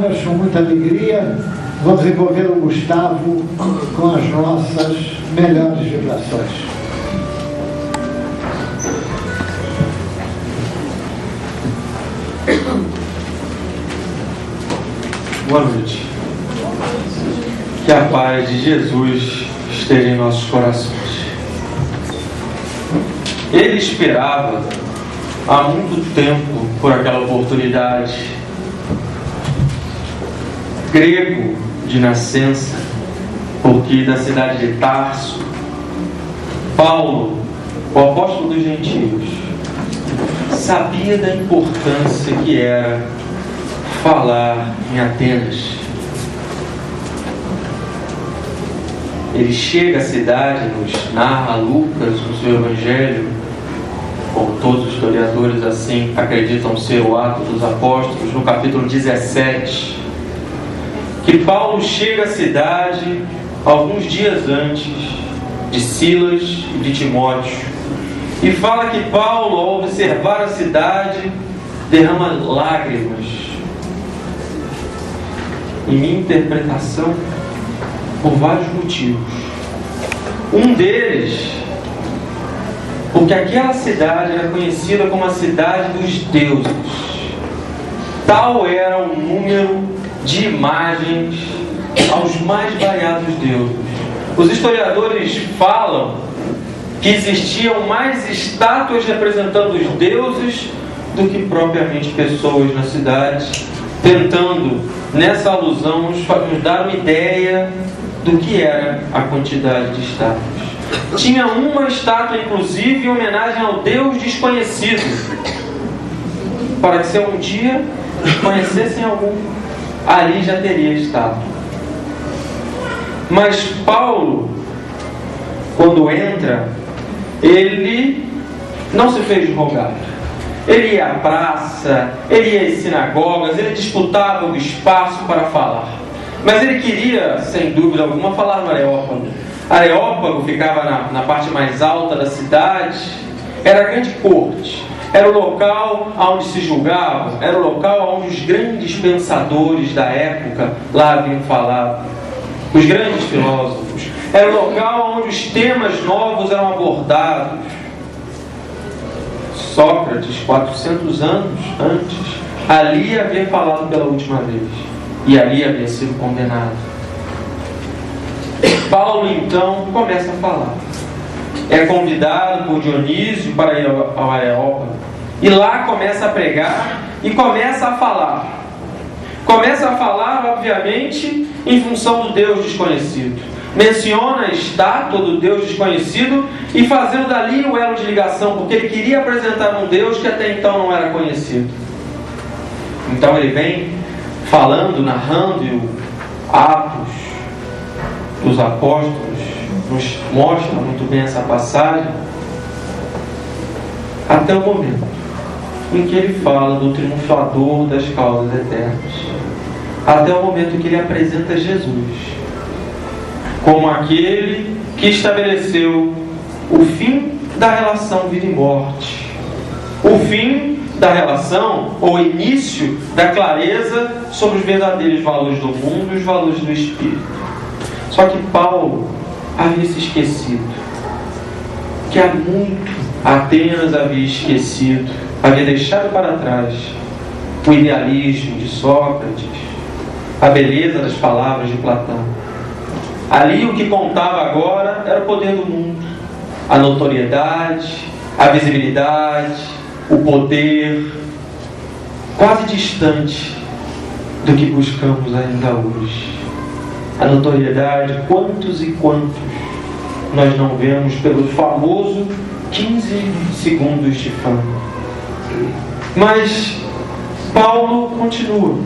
irmãos, com muita alegria, vamos envolver o Gustavo com as nossas melhores vibrações. Boa noite. Que a paz de Jesus esteja em nossos corações. Ele esperava há muito tempo por aquela oportunidade. Grego de nascença, porque da cidade de Tarso, Paulo, o apóstolo dos gentios, sabia da importância que era falar em Atenas. Ele chega à cidade, nos narra Lucas no seu evangelho, como todos os historiadores assim acreditam ser o Atos dos Apóstolos, no capítulo 17, que Paulo chega à cidade alguns dias antes de Silas e de Timóteo, e fala que Paulo, ao observar a cidade, derrama lágrimas. Em minha interpretação, por vários motivos. Um deles, porque aquela cidade era conhecida como a cidade dos deuses. Tal era o número de imagens aos mais variados deuses. Os historiadores falam que existiam mais estátuas representando os deuses do que propriamente pessoas na cidade, tentando, nessa alusão, nos dar uma ideia do que era a quantidade de estátuas. Tinha uma estátua, inclusive, em homenagem ao Deus desconhecido, para que se algum dia conhecessem algum, ali já teria estátua. Mas Paulo, quando entra, ele não se fez de rogar. Ele ia à praça, ele ia às sinagogas, ele disputava o espaço para falar. Mas ele queria, sem dúvida alguma, falar no Areópago. Areópago ficava na parte mais alta da cidade, era a grande corte. Era o local onde se julgava, era o local onde os grandes pensadores da época lá haviam falado, os grandes filósofos. Era o local onde os temas novos eram abordados. Sócrates, 400 anos antes, ali havia falado pela última vez, e ali havia sido condenado. Paulo, então, começa a falar. É convidado por Dionísio para ir ao Areópago, e lá começa a pregar e começa a falar. Começa a falar, obviamente, em função do Deus desconhecido. Menciona a estátua do Deus desconhecido e fazendo dali o elo de ligação, porque ele queria apresentar um Deus que até então não era conhecido. Então ele vem falando, narrando Atos dos Apóstolos, nos mostra muito bem essa passagem, até o momento em que ele fala do triunfador das causas eternas, até o momento em que ele apresenta Jesus como aquele que estabeleceu o fim da relação vida e morte, o fim da relação, ou início da clareza sobre os verdadeiros valores do mundo e os valores do Espírito. Só que Paulo havia se esquecido, que há muito Atenas havia esquecido, havia deixado para trás o idealismo de Sócrates, a beleza das palavras de Platão. Ali o que contava agora era o poder do mundo, a notoriedade, a visibilidade, o poder, quase distante do que buscamos ainda hoje. A notoriedade, quantos e quantos nós não vemos pelo famoso 15 segundos de fama. Mas Paulo continua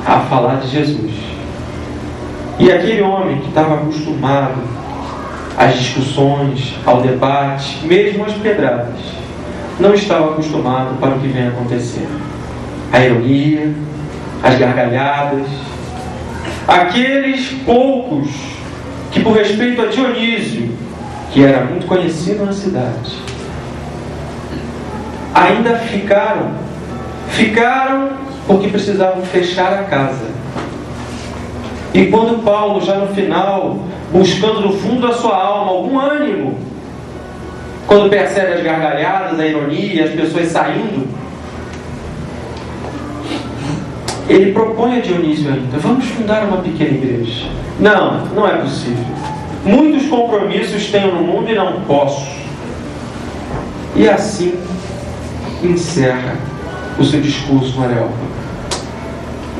a falar de Jesus. E aquele homem que estava acostumado às discussões, ao debate, mesmo às pedradas, não estava acostumado para o que vem acontecer. A ironia, as gargalhadas. Aqueles poucos que, por respeito a Dionísio, que era muito conhecido na cidade, ainda ficaram porque precisavam fechar a casa. E quando Paulo, já no final, buscando no fundo da sua alma algum ânimo, quando percebe as gargalhadas, a ironia, as pessoas saindo, ele propõe a Dionísio ainda: vamos fundar uma pequena igreja. Não, não é possível. Muitos compromissos tenho no mundo e não posso. E assim encerra o seu discurso no Areópago.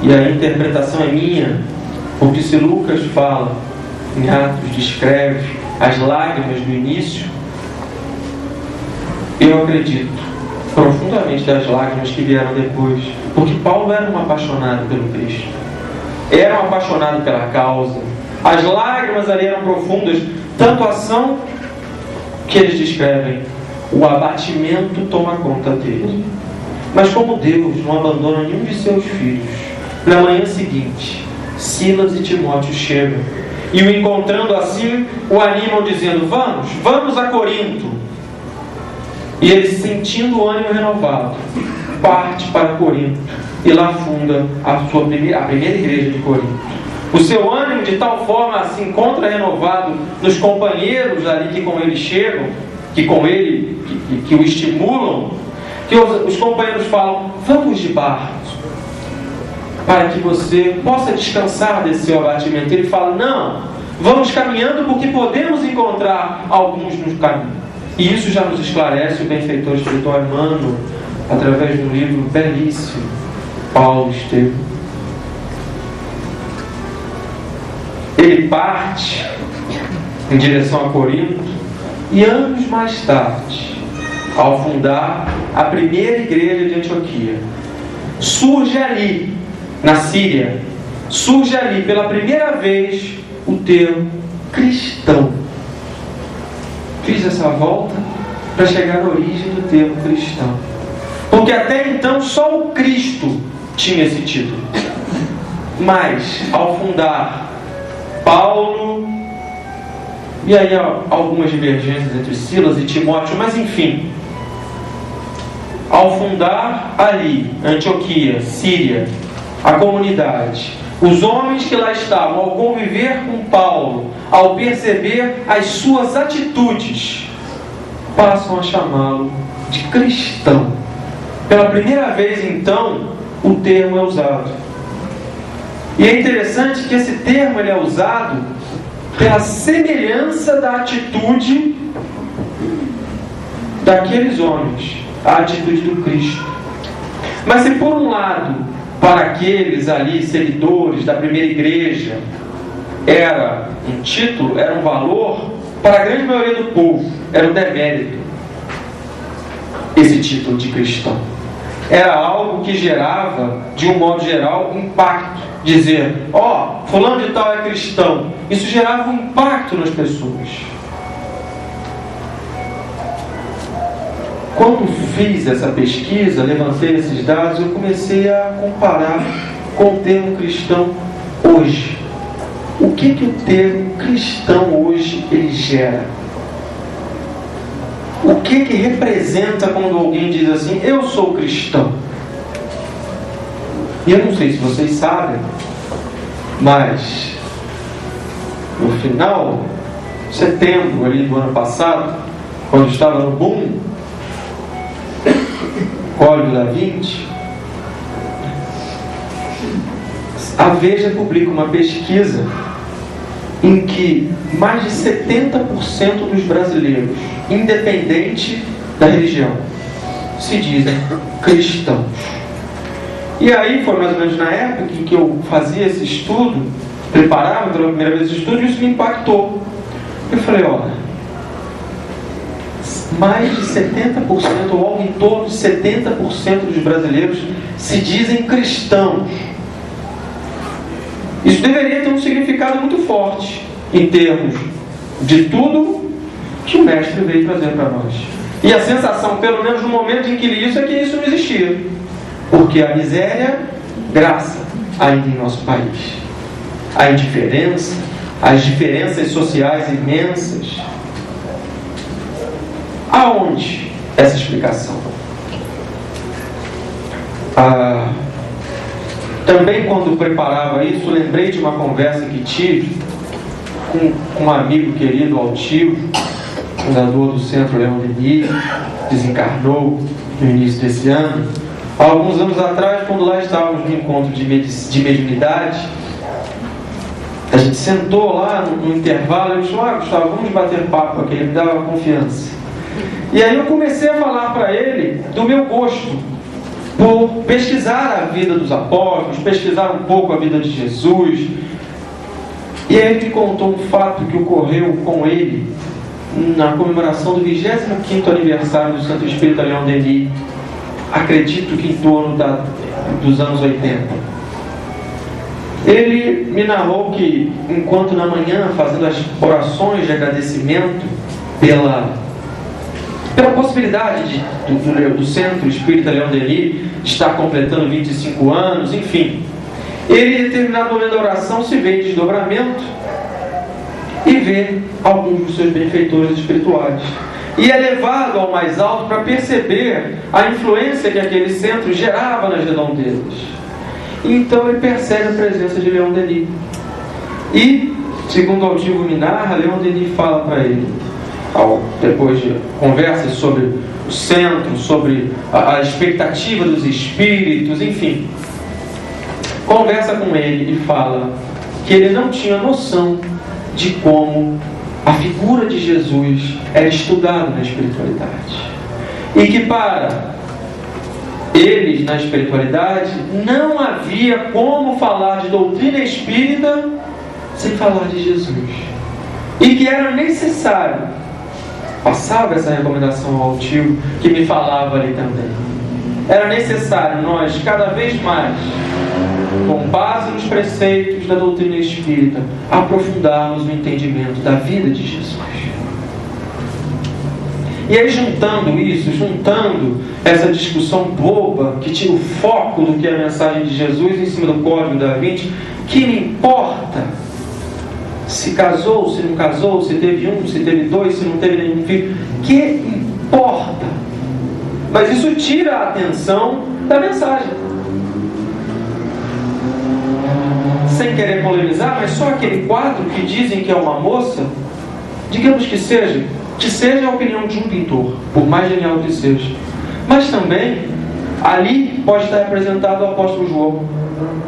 E a interpretação é minha, porque se Lucas fala em Atos, descreve as lágrimas do início, eu acredito profundamente das lágrimas que vieram depois, porque Paulo era um apaixonado pelo Cristo, era um apaixonado pela causa. As lágrimas ali eram profundas, tanto a ação que eles descrevem, o abatimento toma conta dele. Mas como Deus não abandona nenhum de seus filhos, na manhã seguinte, Silas e Timóteo chegam e, o encontrando assim, o animam dizendo: vamos a Corinto. E ele, sentindo o ânimo renovado, parte para Corinto e lá funda a primeira igreja de Corinto. O seu ânimo de tal forma se encontra renovado nos companheiros ali que com ele chegam, que o estimulam, que os companheiros falam: vamos de barco, para que você possa descansar desse seu abatimento. Ele fala: não, vamos caminhando, porque podemos encontrar alguns no caminho. E isso já nos esclarece o benfeitor espiritual Emmanuel, através de um livro belíssimo, Paulo Estevam. Ele parte em direção a Corinto e, anos mais tarde, ao fundar a primeira igreja de Antioquia, surge ali, na Síria, surge ali pela primeira vez o termo cristão. Fiz essa volta para chegar na origem do termo cristão, porque até então só o Cristo tinha esse título. Mas ao fundar Paulo, e aí algumas divergências entre Silas e Timóteo, mas enfim, ao fundar ali Antioquia, Síria, a comunidade, os homens que lá estavam, ao conviver com Paulo, ao perceber as suas atitudes, passam a chamá-lo de cristão. Pela primeira vez, então, o termo é usado. E é interessante que esse termo ele é usado pela semelhança da atitude daqueles homens, a atitude do Cristo. Mas se por um lado, para aqueles ali, seguidores da primeira igreja, era um título, era um valor, para a grande maioria do povo, era um demérito esse título de cristão. Era algo que gerava, de um modo geral, impacto. Dizer: fulano de tal é cristão. Isso gerava um impacto nas pessoas. Quando fiz essa pesquisa, levantei esses dados, eu comecei a comparar com o termo cristão hoje. O que o termo cristão hoje ele gera? O que representa quando alguém diz assim: eu sou cristão? E eu não sei se vocês sabem, mas no final de setembro ali do ano passado, quando estava no boom Código da 20, a Veja publica uma pesquisa em que mais de 70% dos brasileiros, independente da religião, se dizem cristãos. E aí foi mais ou menos na época em que eu fazia esse estudo, preparava pela primeira vez esse estudo, e isso me impactou. Eu falei: mais de 70%, ou algo em torno de 70% dos brasileiros se dizem cristãos. Isso deveria ter um significado muito forte em termos de tudo que o Mestre veio trazer para nós. E a sensação, pelo menos no momento em que li isso, é que isso não existia. Porque a miséria, graça ainda em nosso país. A indiferença, as diferenças sociais imensas. Aonde essa explicação? Também, quando preparava isso, lembrei de uma conversa que tive com um amigo querido, altivo, fundador do Centro Leon Denis, desencarnou no início desse ano. Há alguns anos atrás, quando lá estávamos no encontro de mediunidade, a gente sentou lá no intervalo e eu disse: Gustavo, vamos bater papo aqui. Ele me dava confiança. E aí eu comecei a falar para ele do meu gosto por pesquisar a vida dos apóstolos, pesquisar um pouco a vida de Jesus. E aí ele me contou um fato que ocorreu com ele na comemoração do 25º aniversário do Santo Espírito Leon Denis, acredito que em torno dos anos 80. Ele me narrou que, enquanto na manhã, fazendo as orações de agradecimento pela possibilidade do Centro Espírita Leon Denis estar completando 25 anos, enfim, ele, em determinado momento da oração, se vê em desdobramento e vê alguns dos seus benfeitores espirituais. E é levado ao mais alto para perceber a influência que aquele centro gerava nas redondezas. E então ele percebe a presença de Leon Denis. E, segundo o altivo me narra, Leon Denis fala para ele, depois de conversas sobre o centro, sobre a expectativa dos espíritos, enfim, conversa com ele e fala que ele não tinha noção de como a figura de Jesus era estudada na espiritualidade. E que para eles, na espiritualidade, não havia como falar de doutrina espírita sem falar de Jesus. E que era necessário, passava essa recomendação ao altivo, que me falava ali também, era necessário nós, cada vez mais, com base nos preceitos da doutrina espírita, aprofundarmos o entendimento da vida de Jesus. E aí, juntando essa discussão boba, que tira o foco do que é a mensagem de Jesus em cima do código da Vinci, que me importa se casou, se não casou, se teve um, se teve dois, se não teve nenhum filho, que importa. Mas isso tira a atenção da mensagem. Sem querer polemizar, mas só aquele quadro que dizem que é uma moça, digamos que seja a opinião de um pintor, por mais genial que seja. Mas também, ali pode estar representado o apóstolo João,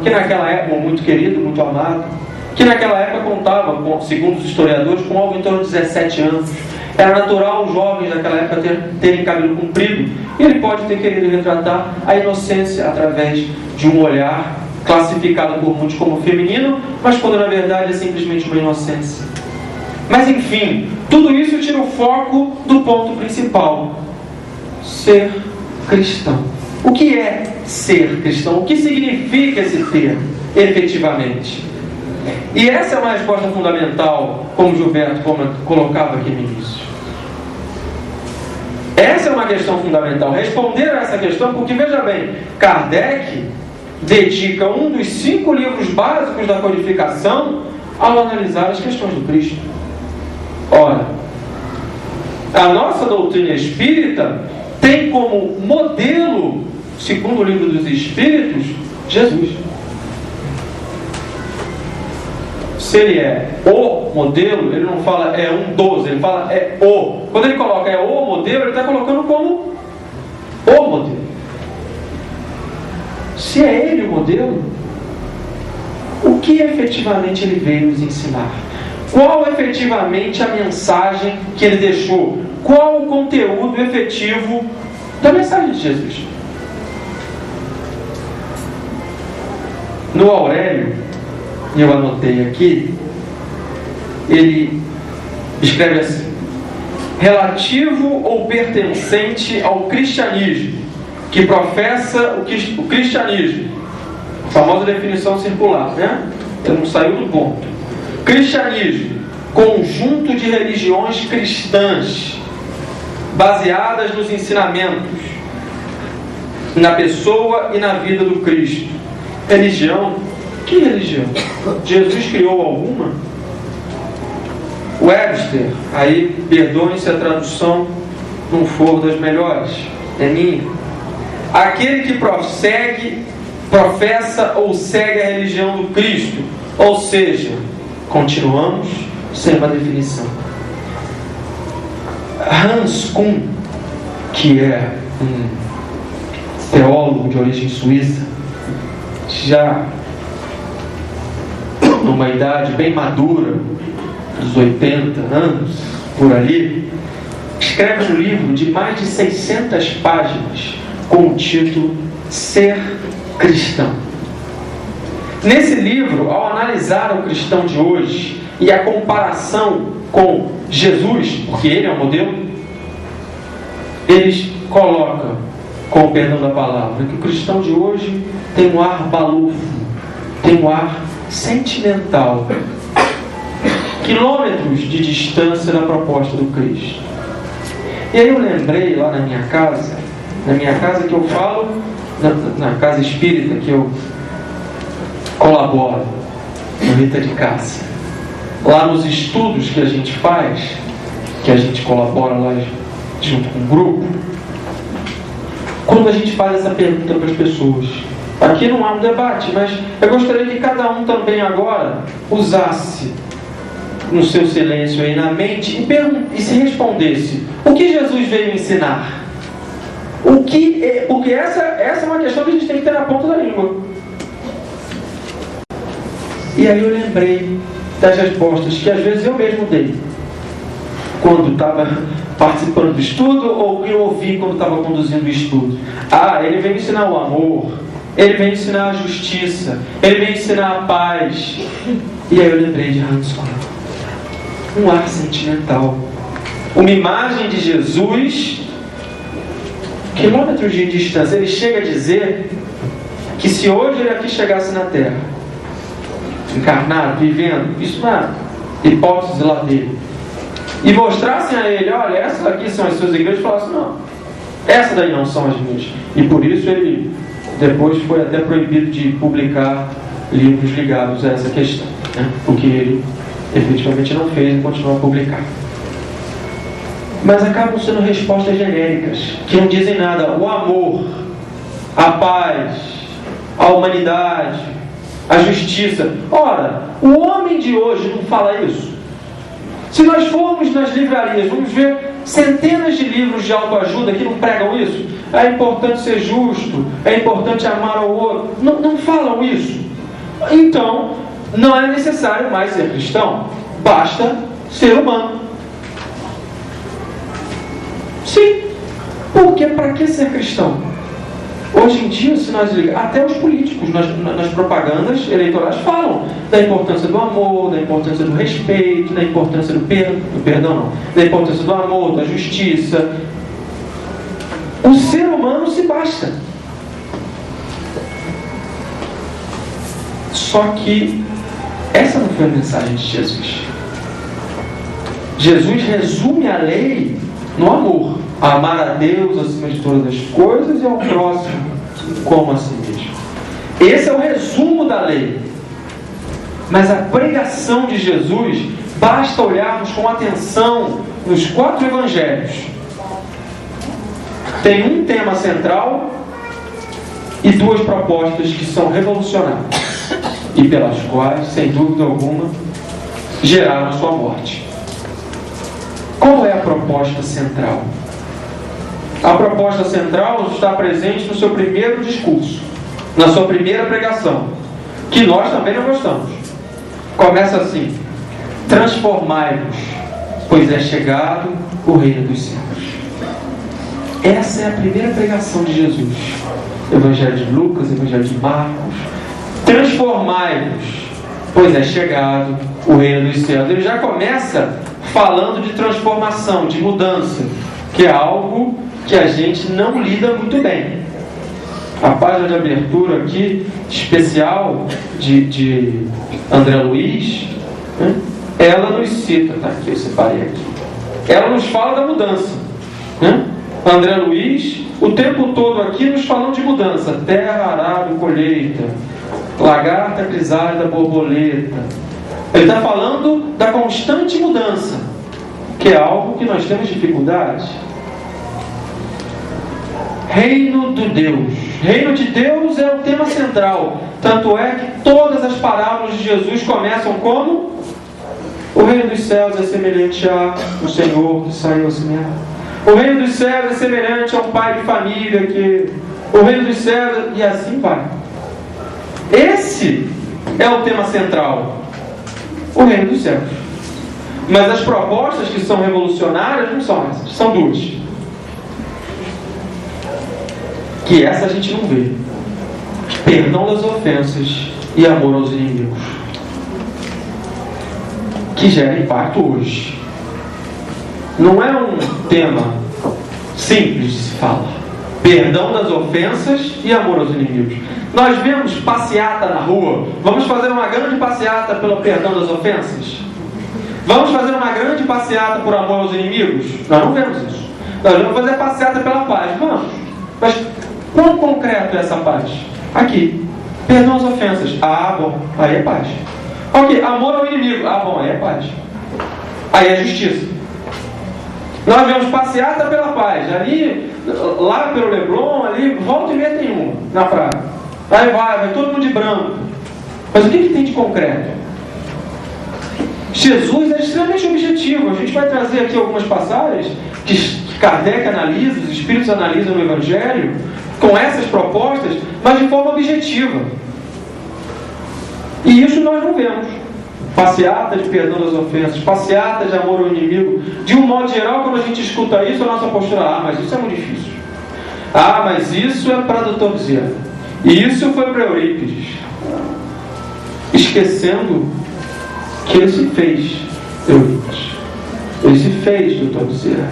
que naquela época, muito querido, muito amado, que naquela época contava, segundo os historiadores, com algo em torno de 17 anos. Era natural os jovens daquela época terem cabelo comprido, e ele pode ter querido retratar a inocência através de um olhar classificado por muitos como feminino, mas quando na verdade é simplesmente uma inocência. Mas enfim, tudo isso tira o foco do ponto principal: ser cristão. O que é ser cristão? O que significa esse termo, efetivamente? E essa é uma resposta fundamental, como Gilberto colocava aqui no início. Essa é uma questão fundamental, responder a essa questão, porque veja bem, Kardec dedica um dos 5 livros básicos da codificação ao analisar as questões do Cristo. Ora, a nossa doutrina espírita tem como modelo, segundo o livro dos Espíritos, Jesus. Se ele é o modelo, ele não fala é um dos, ele fala é o. Quando ele coloca é o modelo, ele está colocando como o modelo. Se é ele o modelo, o que efetivamente ele veio nos ensinar? Qual efetivamente a mensagem que ele deixou? Qual o conteúdo efetivo da mensagem de Jesus? No Aurélio, eu anotei aqui, ele escreve assim: relativo ou pertencente ao cristianismo, que professa o cristianismo, a famosa definição circular, né? Ele não saiu do ponto. Cristianismo, conjunto de religiões cristãs baseadas nos ensinamentos, na pessoa e na vida do Cristo. Religião? Que religião? Jesus criou alguma? Webster, aí perdoem se a tradução não for das melhores, é minha. Aquele que prossegue professa ou segue a religião do Cristo. Ou seja, continuamos sem uma definição. Hans Kuhn, que é um teólogo de origem suíça, já numa idade bem madura, dos 80 anos, por ali, escreve um livro de mais de 600 páginas com o título Ser Cristão. Nesse livro, ao analisar o cristão de hoje e a comparação com Jesus, porque ele é o modelo, eles colocam, com o perdão da palavra, que o cristão de hoje tem um ar balufo, tem um ar sentimental, quilômetros de distância da proposta do Cristo. E aí eu lembrei lá na minha casa que eu falo, na casa espírita que eu colaboro, no Rita de Cássia, lá nos estudos que a gente faz, que a gente colabora lá junto com o grupo, quando a gente faz essa pergunta para as pessoas, aqui não há um debate, mas eu gostaria que cada um também agora usasse no seu silêncio aí na mente e se respondesse: o que Jesus veio ensinar? Porque essa é uma questão que a gente tem que ter na ponta da língua. E aí eu lembrei das respostas que às vezes eu mesmo dei quando estava participando do estudo, ou que eu ouvi quando estava conduzindo o estudo. Ele veio ensinar o amor, ele veio ensinar a justiça, ele veio ensinar a paz. E aí eu lembrei de Hans Kuhn, um ar sentimental, uma imagem de Jesus, quilômetros de distância. Ele chega a dizer que se hoje ele aqui chegasse na Terra, encarnado, vivendo, isso na hipótese lá dele, e mostrassem a ele: olha, essas aqui são as suas igrejas, falassem: não, essa daí não são as minhas. E por isso ele depois foi até proibido de publicar livros ligados a essa questão, né? Porque ele efetivamente não fez e continua a publicar. Mas acabam sendo respostas genéricas, que não dizem nada. O amor, a paz, a humanidade, a justiça. Ora, o homem de hoje não fala isso. Se nós formos nas livrarias, vamos ver centenas de livros de autoajuda que não pregam isso. É importante ser justo, é importante amar ao outro. Não falam isso. Então, não é necessário mais ser cristão. Basta ser humano. Sim. Porque para que ser cristão? Hoje em dia, se nós ligarmos, até os políticos nas propagandas eleitorais falam da importância do amor, da importância do respeito, da importância da importância do amor, da justiça. O ser humano se basta. Só que essa não foi a mensagem de Jesus. Jesus resume a lei no amor: amar a Deus acima de todas as coisas e ao próximo como a si mesmo. Esse é o resumo da lei. Mas a pregação de Jesus, basta olharmos com atenção nos 4 evangelhos. Tem um tema central e 2 propostas que são revolucionárias e pelas quais, sem dúvida alguma, geraram a sua morte. Qual é a proposta central? A proposta central está presente no seu primeiro discurso, na sua primeira pregação, que nós também não gostamos. Começa assim: transformai-vos, pois é chegado o reino dos céus. Essa é a primeira pregação de Jesus. Evangelho de Lucas, Evangelho de Marcos. Transformai-vos, pois é chegado o reino dos céus. Ele já começa falando de transformação, de mudança, que é algo que a gente não lida muito bem. A página de abertura aqui, especial de André Luiz, né? Ela nos cita, tá aqui, eu separei aqui. Ela nos fala da mudança, né? André Luiz, o tempo todo aqui nos falando de mudança: terra, arado, colheita, lagarta, crisálida, borboleta. Ele está falando da constante mudança, que é algo que nós temos dificuldade. Reino de Deus. Reino de Deus é o tema central. Tanto é que todas as parábolas de Jesus começam como: o reino dos céus é semelhante ao Senhor que saiu a semear. O reino dos céus é semelhante a um pai de família que... O reino dos céus... E assim vai. Esse é o tema central. O reino dos céus. Mas as propostas que são revolucionárias não são essas. São duas. Que essa a gente não vê. Perdão das ofensas e amor aos inimigos. Que gera impacto hoje. Não é um tema simples de se falar. Perdão das ofensas e amor aos inimigos. Nós vemos passeata na rua. Vamos fazer uma grande passeata pelo perdão das ofensas? Vamos fazer uma grande passeata por amor aos inimigos? Nós não vemos isso. Nós vamos fazer passeata pela paz. Vamos. Mas quão concreto é essa paz? Aqui. Perdão às ofensas. Ah, bom. Aí é paz. Ok. Amor ao inimigo. Ah, bom. Aí é paz. Aí é justiça. Nós vemos passeata pela paz. Ali, lá pelo Leblon, ali, volta e meia tem uma na praia. Aí vai todo mundo de branco. Mas o que tem de concreto? Jesus é extremamente objetivo. A gente vai trazer aqui algumas passagens que Kardec analisa, os espíritos analisam no Evangelho, com essas propostas, mas de forma objetiva. E isso nós não vemos. Passeata de perdão das ofensas, passeata de amor ao inimigo. De um modo geral, quando a gente escuta isso, a nossa postura: mas isso é muito difícil. Mas isso é para Dr. Bezerra. E isso foi para Eurípides. Esquecendo que ele se fez Eurípides. Ele se fez Dr. Bezerra.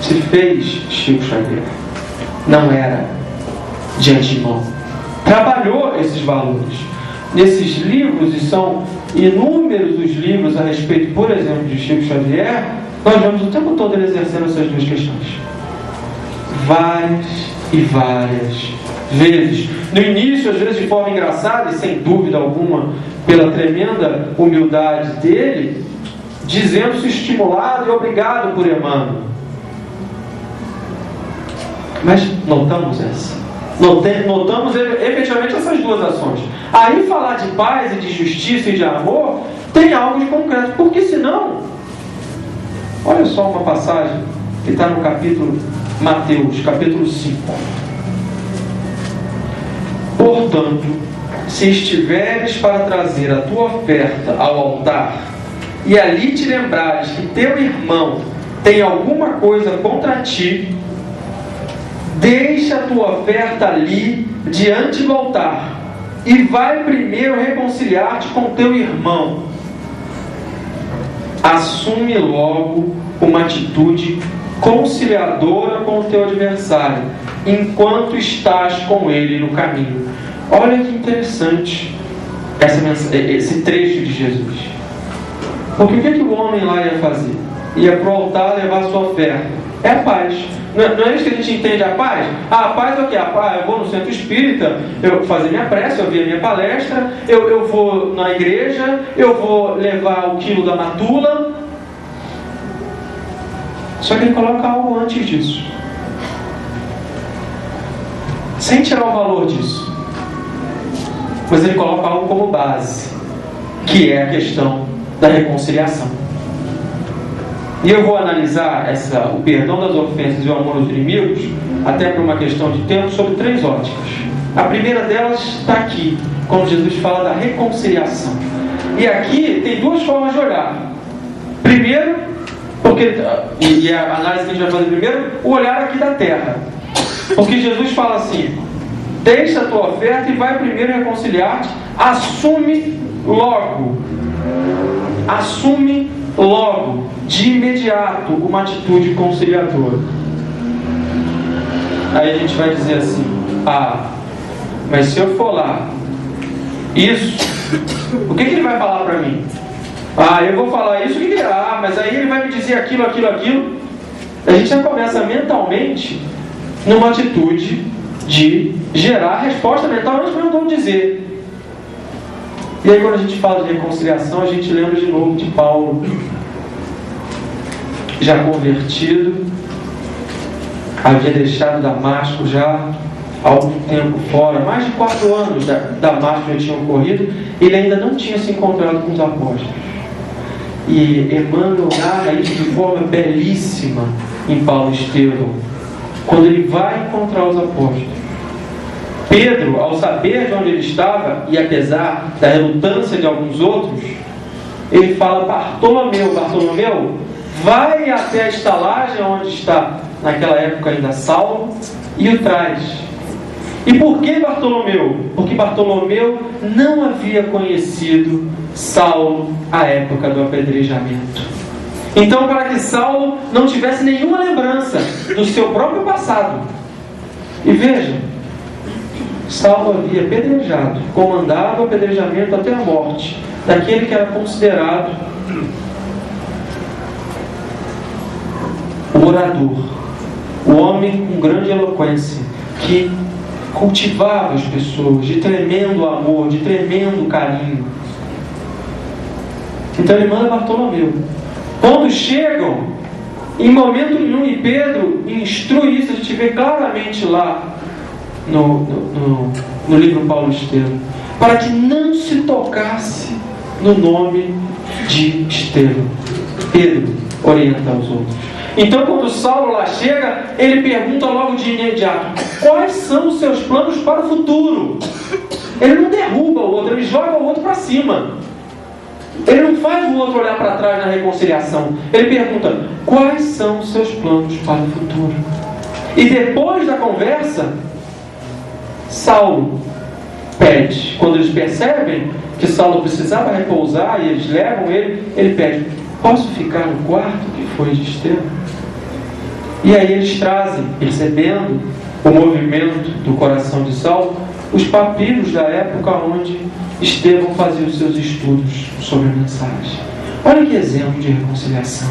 Se fez Chico Xavier. Não era de antemão. Trabalhou esses valores. Nesses livros, e são inúmeros os livros a respeito, por exemplo, de Chico Xavier, nós vemos o tempo todo ele exercendo essas duas questões. Várias e várias vezes. No início, às vezes de forma engraçada, e sem dúvida alguma, pela tremenda humildade dele, dizendo-se estimulado e obrigado por Emmanuel. Mas notamos essa. Notamos efetivamente essas duas ações. Aí falar de paz e de justiça e de amor tem algo de concreto, porque senão, olha só uma passagem que está no capítulo Mateus, capítulo 5. Portanto, se estiveres para trazer a tua oferta ao altar e ali te lembrares que teu irmão tem alguma coisa contra ti, deixa a tua oferta ali diante do altar e vai primeiro reconciliar-te com teu irmão. Assume logo uma atitude conciliadora com o teu adversário, enquanto estás com ele no caminho. Olha que interessante esse trecho de Jesus. Porque o que o homem lá ia fazer? Ia para o altar levar a sua oferta. É a paz. Não é isso que a gente entende a paz? A paz é o quê? A paz, eu vou no centro espírita, eu vou fazer minha prece, eu ouvir a minha palestra, eu vou na igreja, eu vou levar o quilo da matula. Só que ele coloca algo antes disso. Sem tirar o valor disso. Mas ele coloca algo como base, que é a questão da reconciliação. E eu vou analisar o perdão das ofensas e o amor aos inimigos, até por uma questão de tempo, sobre 3 óticas. A primeira delas está aqui, quando Jesus fala da reconciliação. E aqui tem 2 formas de olhar. Primeiro, e a análise que a gente vai fazer primeiro, o olhar aqui da terra. Porque Jesus fala assim: deixa a tua oferta e vai primeiro reconciliar-te, assume logo, de imediato, uma atitude conciliadora. Aí a gente vai dizer assim: mas se eu for lá, o que ele vai falar para mim? Eu vou falar isso, mas aí ele vai me dizer aquilo. A gente já começa mentalmente numa atitude de gerar resposta mental antes mesmo de dizer. E aí quando a gente fala de reconciliação, a gente lembra de novo de Paulo, já convertido, havia deixado Damasco já há algum tempo fora, mais de 4 anos Damasco já tinha ocorrido, ele ainda não tinha se encontrado com os apóstolos. E Emmanuel narra isso de forma belíssima em Paulo Estevão, quando ele vai encontrar os apóstolos. Pedro, ao saber de onde ele estava, e apesar da relutância de alguns outros, ele fala: Bartolomeu, vai até a estalagem onde está, naquela época ainda, Saulo, e o traz. E por que Bartolomeu? Porque Bartolomeu não havia conhecido Saulo à época do apedrejamento. Então, para que Saulo não tivesse nenhuma lembrança do seu próprio passado. E vejam, Saulo havia apedrejado, comandado o apedrejamento até a morte daquele que era considerado o orador, o homem com grande eloquência, que cultivava as pessoas de tremendo amor, de tremendo carinho. Então ele manda Bartolomeu. Quando chegam, em momento nenhum, e Pedro instrui isso, a gente vê claramente lá no livro Paulo Estevão, para que não se tocasse no nome de Estevão. Pedro orienta aos outros. Então, quando Saulo lá chega, ele pergunta logo de imediato: quais são os seus planos para o futuro? Ele não derruba o outro, ele joga o outro para cima. Ele não faz o outro olhar para trás na reconciliação. Ele pergunta: quais são os seus planos para o futuro? E depois da conversa, Saulo pede. Quando eles percebem que Saulo precisava repousar e eles levam ele pede: posso ficar no quarto que foi de Estevão? E aí eles trazem, percebendo o movimento do coração de Saulo, os papiros da época onde Estevão fazia os seus estudos sobre a mensagem. Olha que exemplo de reconciliação.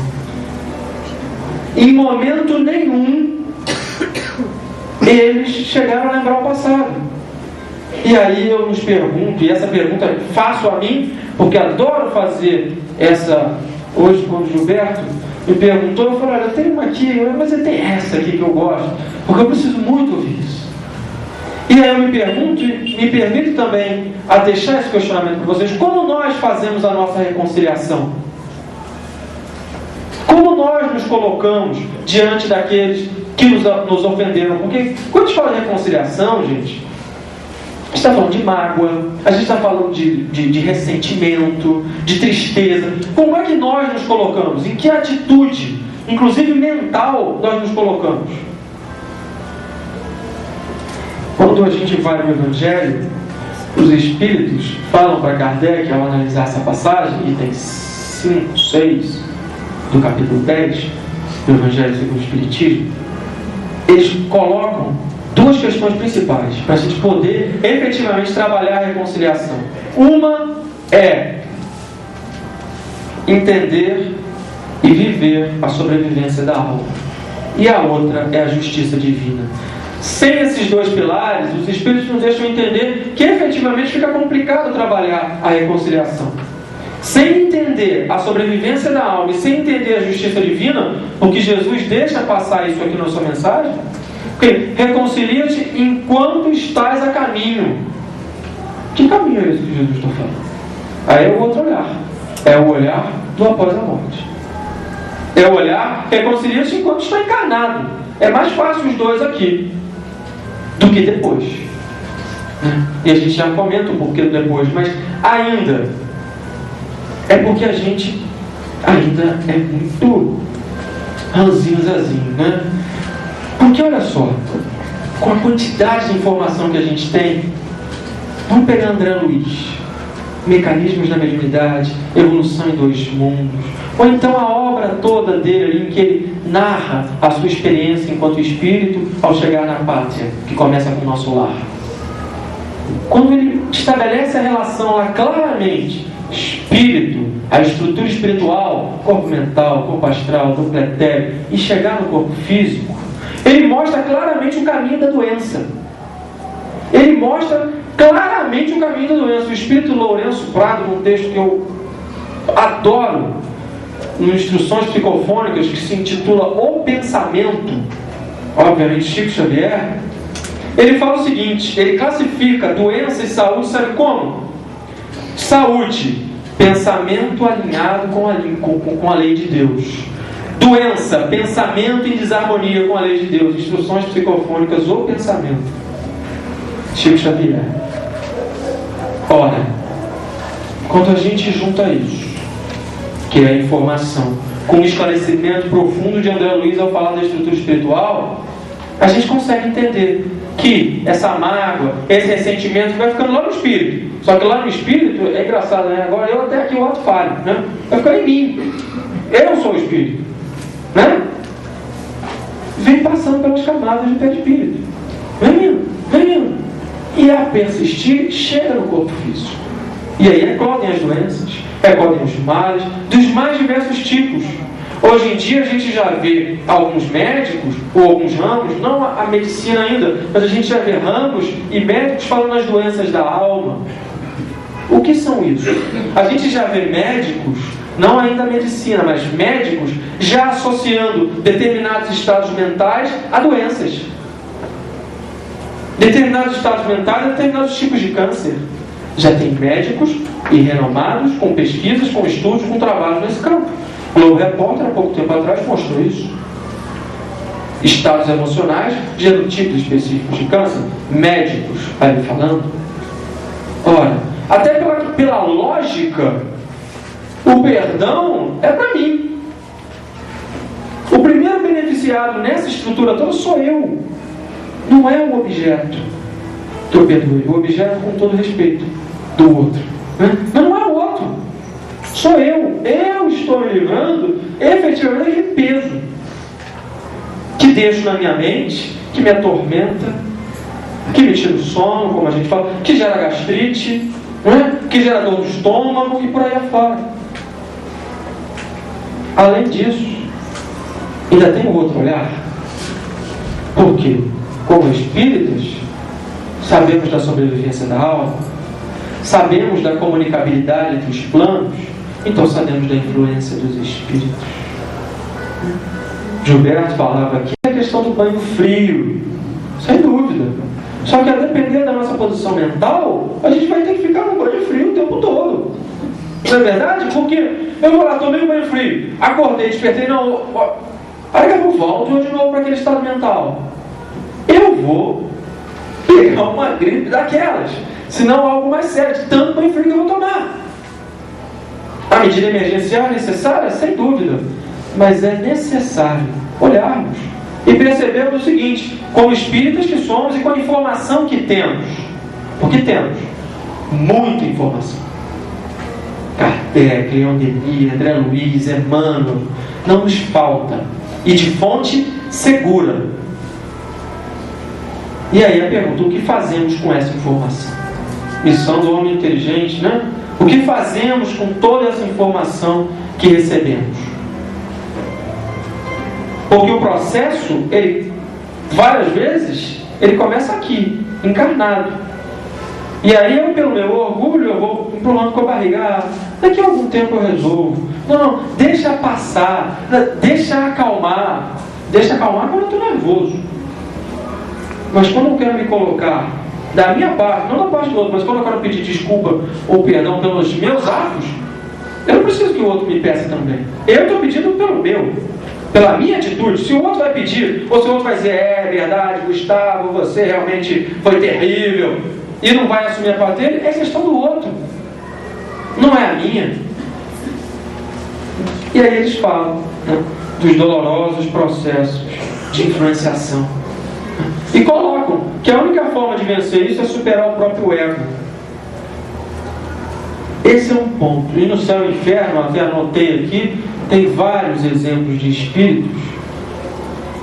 Em momento nenhum eles chegaram a lembrar o passado. E aí eu nos pergunto, e essa pergunta faço a mim, porque adoro fazer essa. Hoje, quando o Gilberto me perguntou, eu falei: olha, eu tenho uma aqui, mas eu tenho essa aqui que eu gosto, porque eu preciso muito ouvir isso. E aí eu me pergunto, e me permito também a deixar esse questionamento para vocês: como nós fazemos a nossa reconciliação? Como nós nos colocamos diante daqueles que nos ofenderam? Porque quando a gente fala de reconciliação, gente, a gente está falando de mágoa, a gente está falando de ressentimento, de tristeza. Como é que nós nos colocamos? Em que atitude, inclusive mental, nós nos colocamos? Quando a gente vai no Evangelho, os Espíritos falam para Kardec, ao analisar essa passagem, itens 5, 6 do capítulo 10 do Evangelho segundo o Espiritismo, eles colocam 2 questões principais para a gente poder efetivamente trabalhar a reconciliação. Uma é entender e viver a sobrevivência da alma, e a outra é a justiça divina. Sem esses 2 pilares, os Espíritos nos deixam entender que efetivamente fica complicado trabalhar a reconciliação. Sem entender a sobrevivência da alma e sem entender a justiça divina, porque Jesus deixa passar isso aqui na sua mensagem, porque reconcilia-te enquanto estás a caminho. Que caminho é esse que Jesus está falando? Aí é o outro olhar. É o olhar do após a morte. É o olhar, reconcilia-te enquanto está encarnado. É mais fácil os 2 aqui do que depois. E a gente já comenta um porquê do depois, mas ainda é porque a gente ainda é muito ranzinho, né? Porque olha só, com a quantidade de informação que a gente tem, vamos pegar André Luiz, Mecanismos da Mediunidade, Evolução em 2 Mundos, ou então a obra toda dele, em que ele narra a sua experiência enquanto espírito ao chegar na pátria, que começa com o nosso lar. Quando ele estabelece a relação lá claramente, espírito, a estrutura espiritual, corpo mental, corpo astral, corpo etéreo, e chegar no corpo físico, ele mostra claramente o caminho da doença. Ele mostra claramente o caminho da doença. O espírito Lourenço Prado, num texto que eu adoro, em Instruções Psicofônicas, que se intitula O Pensamento, obviamente Chico Xavier, ele fala o seguinte, ele classifica doença e saúde, sabe como? Saúde, pensamento alinhado com a lei de Deus. Doença, pensamento em desarmonia com a lei de Deus. Instruções psicofônicas ou pensamento. Chico Xavier. Ora, quando a gente junta isso, que é a informação, com o esclarecimento profundo de André Luiz ao falar da estrutura espiritual, a gente consegue entender que essa mágoa, esse ressentimento vai ficando lá no espírito. Só que lá no espírito, é engraçado, né? Agora eu até aqui o ato falho, né? Vai ficar em mim. Eu sou o espírito, né? Vem passando pelas camadas de perispírito. Vem indo. E a persistir, chega no corpo físico. E aí eclodem as doenças, eclodem os males, dos mais diversos tipos. Hoje em dia a gente já vê alguns médicos, ou alguns ramos, não a medicina ainda, mas a gente já vê ramos e médicos falando das doenças da alma. O que são isso? A gente já vê médicos, não ainda a medicina, mas médicos já associando determinados estados mentais a doenças. Determinados estados mentais a determinados tipos de câncer. Já tem médicos e renomados com pesquisas, com estudos, com trabalhos nesse campo. O Globo Repórter, há pouco tempo atrás, mostrou isso. Estados emocionais, gerando tipos específicos de câncer, médicos ali falando. Ora, até pela lógica, o perdão é para mim. O primeiro beneficiado nessa estrutura toda sou eu. Não é o objeto que eu perdoei. O objeto, com todo respeito, do outro. Mas não é o outro. Sou eu. Eu estou me livrando efetivamente de peso que deixo na minha mente, que me atormenta, que me tira o sono, como a gente fala, que gera gastrite, que gera dor no estômago e por aí afora. Além disso, ainda tem um outro olhar. Por quê? Como espíritas, sabemos da sobrevivência da alma, sabemos da comunicabilidade entre os planos, então sabemos da influência dos espíritos. Gilberto falava aqui a questão do banho frio, sem dúvida. Só que a depender da nossa posição mental, a gente vai ter que ficar no banho frio o tempo todo. Não é verdade? Porque eu vou lá, tomei um banho frio, acordei, despertei, não, aí eu volto de novo para aquele estado mental. Eu vou pegar uma gripe daquelas, se não algo mais sério, de tanto banho frio que eu vou tomar. A medida emergencial é necessária? Sem dúvida. Mas é necessário olharmos e percebermos o seguinte, como espíritas que somos e com a informação que temos. Porque temos muita informação. Kardec, Leon Denis, André Luiz, Emmanuel, não nos falta. E de fonte segura. E aí a pergunta, o que fazemos com essa informação? Missão do homem inteligente, né? O que fazemos com toda essa informação que recebemos? Porque o processo, ele, várias vezes, ele começa aqui, encarnado. E aí eu, pelo meu orgulho, eu vou empurrando com a barriga. Daqui a algum tempo eu resolvo. Não, deixa passar, deixa acalmar. Deixa acalmar quando eu estou nervoso. Mas quando eu quero me colocar da minha parte, não da parte do outro, mas quando eu quero pedir desculpa ou perdão pelos meus atos, eu não preciso que o outro me peça também. Eu estou pedindo pelo meu, pela minha atitude. Se o outro vai pedir, ou se o outro vai dizer, é verdade, Gustavo, você realmente foi terrível, e não vai assumir a parte dele, é questão do outro, não é a minha. E aí eles falam, né, dos dolorosos processos de influenciação. E colocam que a única forma de vencer isso é superar o próprio ego. Esse é um ponto. E no Céu e Inferno, até anotei aqui, tem vários exemplos de espíritos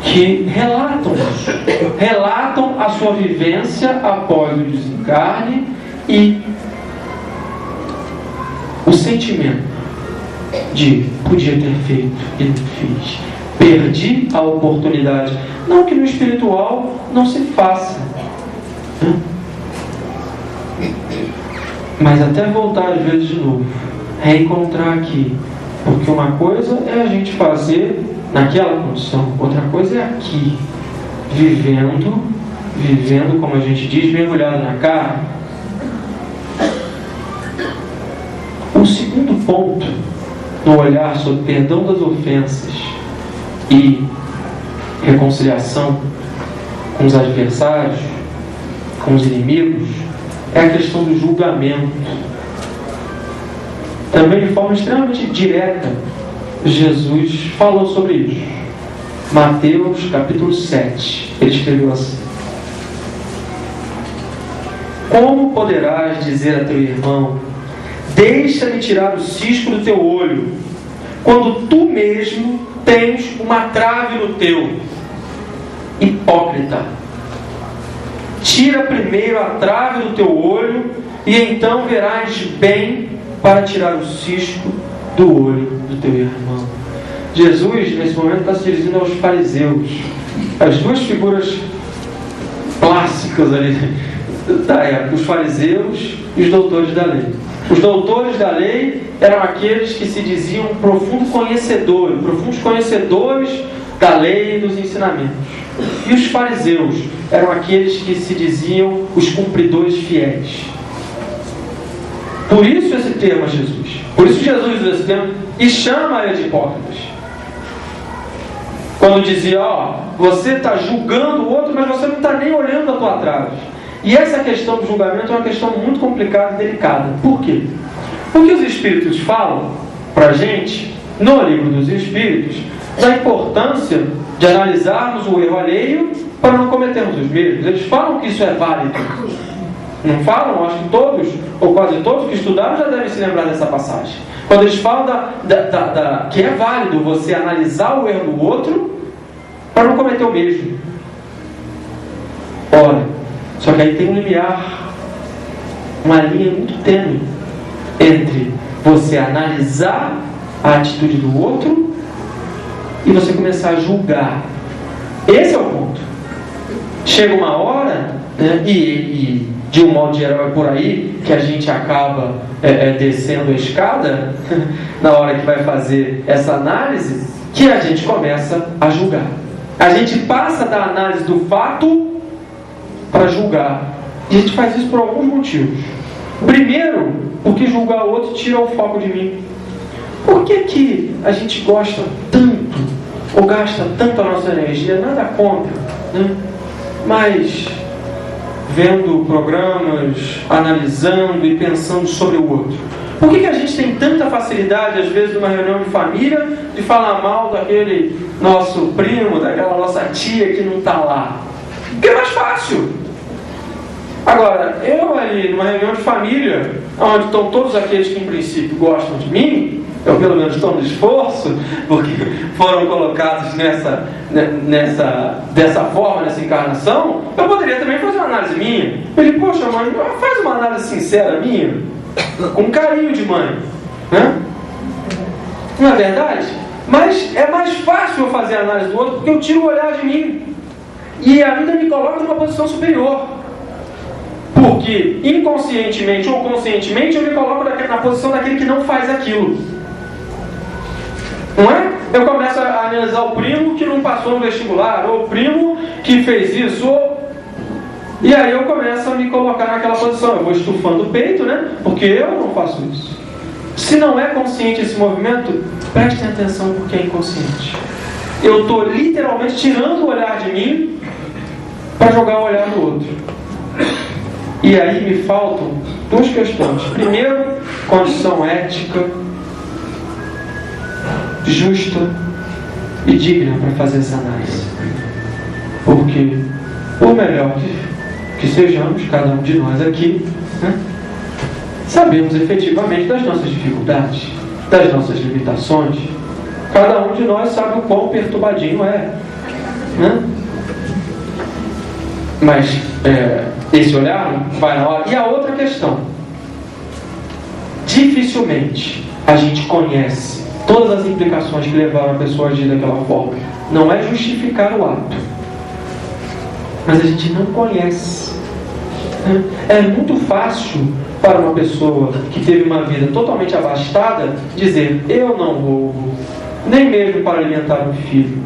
que relatam isso. Relatam a sua vivência após o desencarne e o sentimento de podia ter feito e não fiz. Perdi a oportunidade. Não que no espiritual não se faça, né? Mas até voltar às vezes de novo, reencontrar aqui. Porque uma coisa é a gente fazer naquela condição, outra coisa é aqui. vivendo, como a gente diz, mergulhado na carne. O segundo ponto no olhar sobre perdão das ofensas e reconciliação com os adversários, com os inimigos, é a questão do julgamento. Também de forma extremamente direta, Jesus falou sobre isso. Mateus capítulo 7, ele escreveu assim: como poderás dizer a teu irmão, deixa-me tirar o cisco do teu olho, quando tu mesmo tens uma trave no teu? Hipócrita, tira primeiro a trave do teu olho, e então verás bem para tirar o cisco do olho do teu irmão. Jesus, nesse momento, está se dirigindo aos fariseus, as duas figuras clássicas ali da época, os fariseus e os doutores da lei. Os doutores da lei eram aqueles que se diziam profundos conhecedores da lei e dos ensinamentos. E os fariseus eram aqueles que se diziam os cumpridores fiéis. Por isso esse termo a Jesus. Por isso Jesus usa esse termo e chama ele de hipócritas. Quando dizia, você está julgando o outro, mas você não está nem olhando a tua trave. E essa questão do julgamento é uma questão muito complicada e delicada. Por quê? Porque os Espíritos falam para a gente, no livro dos Espíritos, da importância de analisarmos o erro alheio para não cometermos os mesmos. Eles falam que isso é válido. Não falam? Acho que todos, ou quase todos que estudaram já devem se lembrar dessa passagem. Quando eles falam que é válido você analisar o erro do outro para não cometer o mesmo. Ora, só que aí tem um limiar, uma linha muito tênue entre você analisar a atitude do outro e você começar a julgar. Esse é o ponto. Chega uma hora, né, e de um modo geral é por aí que a gente acaba descendo a escada na hora que vai fazer essa análise, que a gente começa a julgar. A gente passa da análise do fato para julgar. E a gente faz isso por alguns motivos. Primeiro, porque julgar o outro tira o foco de mim. Por que a gente gosta tanto, ou gasta tanto a nossa energia, nada contra, né? Mas vendo programas, analisando e pensando sobre o outro? Por que a gente tem tanta facilidade, às vezes, numa reunião de família, de falar mal daquele nosso primo, daquela nossa tia que não está lá? Porque é mais fácil. Agora, eu ali, numa reunião de família, onde estão todos aqueles que em princípio gostam de mim, eu pelo menos estou no esforço, porque foram colocados dessa forma, nessa encarnação, eu poderia também fazer uma análise minha. Eu digo, poxa mãe, faz uma análise sincera minha, com carinho de mãe, né? Não é verdade? Mas é mais fácil eu fazer a análise do outro, porque eu tiro o olhar de mim, e a vida me coloca numa posição superior. Porque inconscientemente ou conscientemente eu me coloco na posição daquele que não faz aquilo. Não é? Eu começo a analisar o primo que não passou no vestibular, ou o primo que fez isso, e aí eu começo a me colocar naquela posição. Eu vou estufando o peito, né? Porque eu não faço isso. Se não é consciente esse movimento, prestem atenção porque é inconsciente. Eu estou literalmente tirando o olhar de mim para jogar o olhar no outro. E aí me faltam duas questões. Primeiro, condição ética, justa e digna para fazer essa análise. Porque, por melhor que sejamos, cada um de nós aqui, né, sabemos efetivamente das nossas dificuldades, das nossas limitações. Cada um de nós sabe o quão perturbadinho é, né? Mas esse olhar vai na hora. E a outra questão: dificilmente a gente conhece todas as implicações que levaram a pessoa a agir daquela forma. Não é justificar o ato, mas a gente não conhece. É muito fácil para uma pessoa que teve uma vida totalmente abastada dizer: eu não roubo, nem mesmo para alimentar um filho.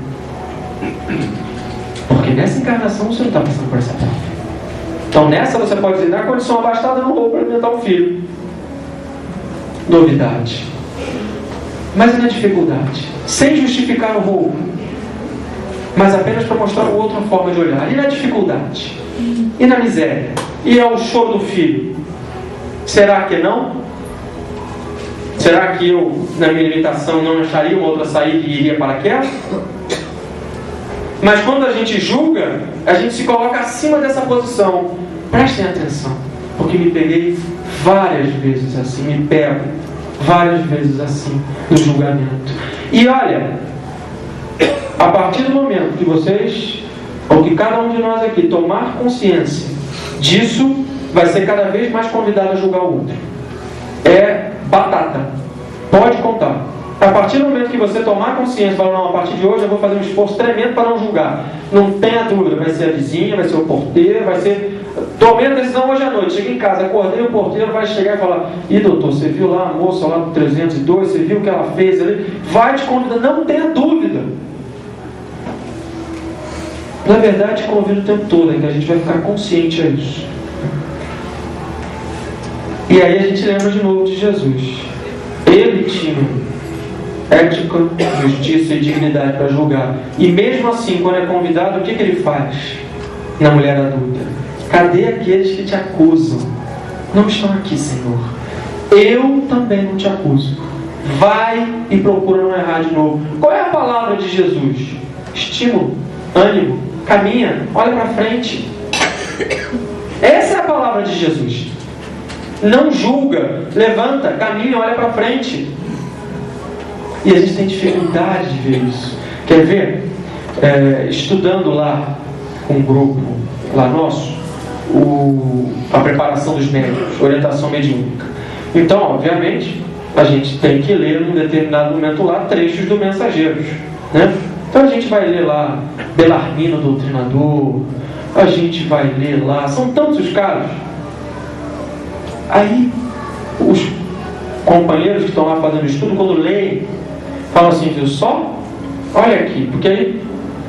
Porque nessa encarnação você não está passando por essa prova. Então nessa você pode dizer, na condição abastada eu não vou para alimentar um filho. Novidade. Mas e na dificuldade? Sem justificar o roubo, mas apenas para mostrar outra forma de olhar. E na dificuldade? E na miséria? E ao choro do filho? Será que não? Será que eu, na minha limitação, não acharia uma outra saída e iria para aquela? Mas quando a gente julga, a gente se coloca acima dessa posição. Prestem atenção, porque me peguei várias vezes assim, me pego várias vezes assim no julgamento. E olha, a partir do momento que vocês, ou que cada um de nós aqui tomar consciência disso, vai ser cada vez mais convidado a julgar o outro. É batata, pode contar. A partir do momento que você tomar consciência e falar, não, a partir de hoje eu vou fazer um esforço tremendo para não julgar, não tenha dúvida, vai ser a vizinha, vai ser o porteiro, vai ser... Tomei a decisão hoje à noite, cheguei em casa, acordei, o porteiro vai chegar e falar, e doutor, você viu lá a moça lá do 302, você viu o que ela fez ali? Vai te convidar, não tenha dúvida. Na verdade, te convido o tempo todo, que a gente vai ficar consciente a isso. E aí a gente lembra de novo de Jesus. Ele tinha ética, justiça e dignidade para julgar. E mesmo assim, quando é convidado, o que ele faz na mulher adulta? Cadê aqueles que te acusam? Não estão aqui, Senhor. Eu também não te acuso. Vai e procura não errar de novo. Qual é a palavra de Jesus? Estímulo, ânimo, caminha, olha para frente. Essa é a palavra de Jesus. Não julga, levanta, caminha, olha para frente. E a gente tem dificuldade de ver isso. Quer ver? Estudando lá com um grupo lá nosso, a preparação dos médicos, orientação mediúnica. Então, obviamente, a gente tem que ler num determinado momento lá trechos do Mensageiros, né? Então a gente vai ler lá Belarmino Doutrinador, a gente vai ler lá, são tantos os casos. Aí os companheiros que estão lá fazendo estudo, quando leem, falam assim, viu só? Olha aqui, porque aí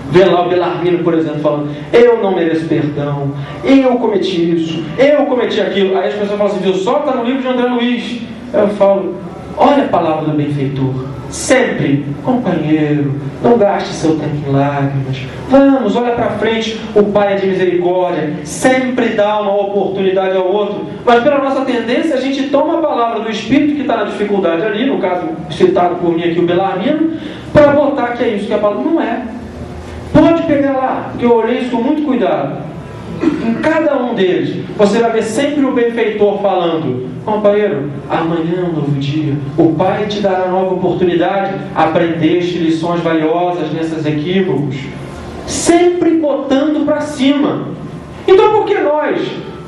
vê lá o Belarmino, por exemplo, falando, eu não mereço perdão, eu cometi isso, eu cometi aquilo. Aí as pessoas falam assim, viu só? Está no livro de André Luiz. Eu falo, olha a palavra do benfeitor. Sempre, companheiro, não gaste seu tempo em lágrimas. Vamos, olha para frente. O Pai é de misericórdia, sempre dá uma oportunidade ao outro. Mas pela nossa tendência, a gente toma a palavra do Espírito que está na dificuldade ali, no caso citado por mim aqui, o Belarmino, para botar que é isso que a palavra não é. Pode pegar lá, porque eu olhei isso com muito cuidado. Em cada um deles, você vai ver sempre o benfeitor falando, companheiro, amanhã é um novo dia, o Pai te dará nova oportunidade, aprendeste lições valiosas nesses equívocos, sempre botando para cima. Então por que nós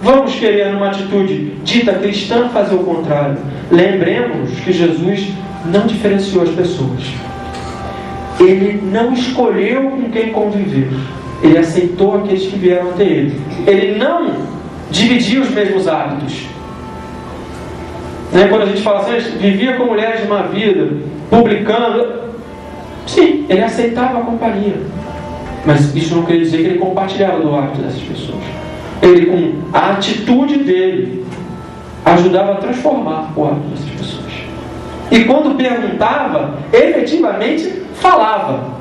vamos querer, numa atitude dita cristã, fazer o contrário? Lembremos que Jesus não diferenciou as pessoas. Ele não escolheu com quem conviver. Ele aceitou aqueles que vieram até ele. Ele não dividia os mesmos hábitos. Quando a gente fala assim, vivia com mulheres de má vida, publicando. Sim, ele aceitava a companhia. Mas isso não quer dizer que ele compartilhava do hábito dessas pessoas. Ele, com a atitude dele, ajudava a transformar o hábito dessas pessoas. E quando perguntava, efetivamente falava.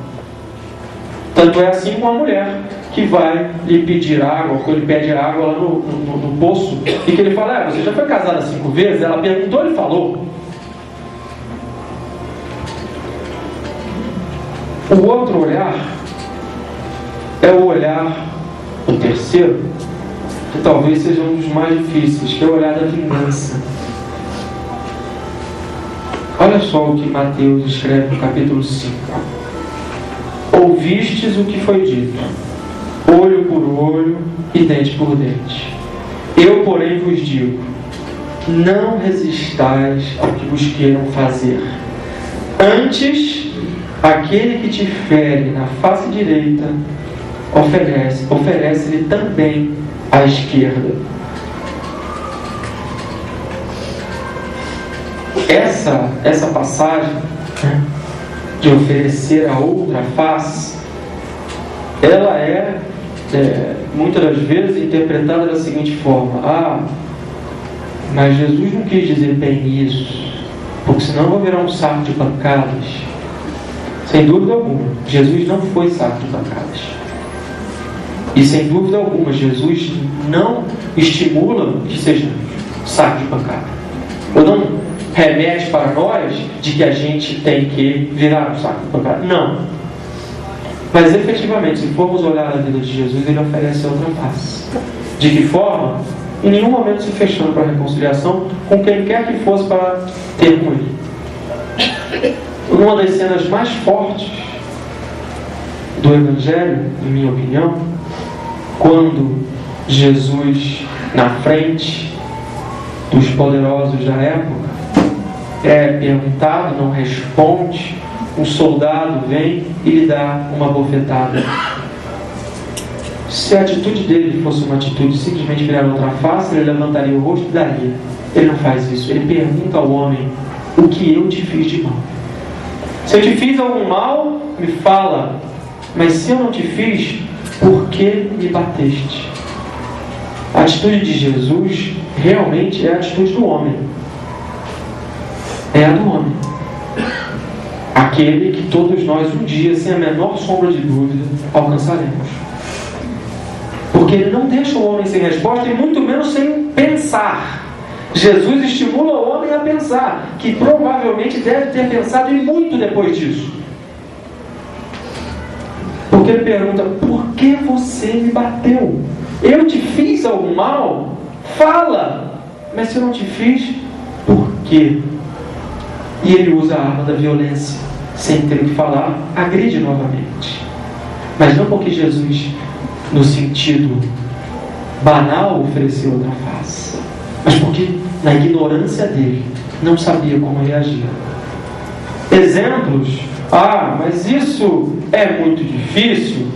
Tanto é assim com a mulher que vai lhe pedir água, ou que ele pede água lá no poço, e que ele fala, você já foi casada 5 vezes? Ela perguntou, ele falou. O outro olhar é o olhar, o terceiro, que talvez seja um dos mais difíceis, que é o olhar da vingança. Olha só o que Mateus escreve no capítulo 5. Ouvistes o que foi dito, olho por olho e dente por dente. Eu, porém, vos digo, não resistais ao que vos queiram fazer. Antes, aquele que te fere na face direita, oferece-lhe também a esquerda. Essa passagem de oferecer a outra face ela é muitas das vezes interpretada da seguinte forma: mas Jesus não quis dizer bem isso, porque senão eu vou virar um saco de pancadas. Sem dúvida alguma, Jesus não foi saco de pancadas. E sem dúvida alguma, Jesus não estimula que seja saco de pancada. Ou não remete para nós de que a gente tem que virar um saco de pancada. Não. Mas efetivamente, se formos olhar a vida de Jesus, ele oferece outra face. De que forma? Em nenhum momento se fechando para a reconciliação com quem quer que fosse para ter com ele. Uma das cenas mais fortes do Evangelho, em minha opinião, quando Jesus, na frente dos poderosos da época, é perguntado, não responde, um soldado vem e lhe dá uma bofetada. Se a atitude dele fosse uma atitude de simplesmente virar outra face, ele levantaria o rosto e daria. Ele não faz isso. Ele pergunta ao homem: o que eu te fiz de mal? Se eu te fiz algum mal, me fala. Mas se eu não te fiz, por que me bateste? A atitude de Jesus realmente é a atitude do homem. É a do homem. Aquele que todos nós um dia, sem a menor sombra de dúvida, alcançaremos. Porque ele não deixa o homem sem resposta e muito menos sem pensar. Jesus estimula o homem a pensar, que provavelmente deve ter pensado e muito depois disso. Porque ele pergunta: por que você me bateu? Eu te fiz algum mal? Fala! Mas se eu não te fiz, por quê? E ele usa a arma da violência, sem ter o que falar, agride novamente. Mas não porque Jesus, no sentido banal, ofereceu outra face, mas porque na ignorância dele não sabia como reagir. Exemplos: mas isso é muito difícil.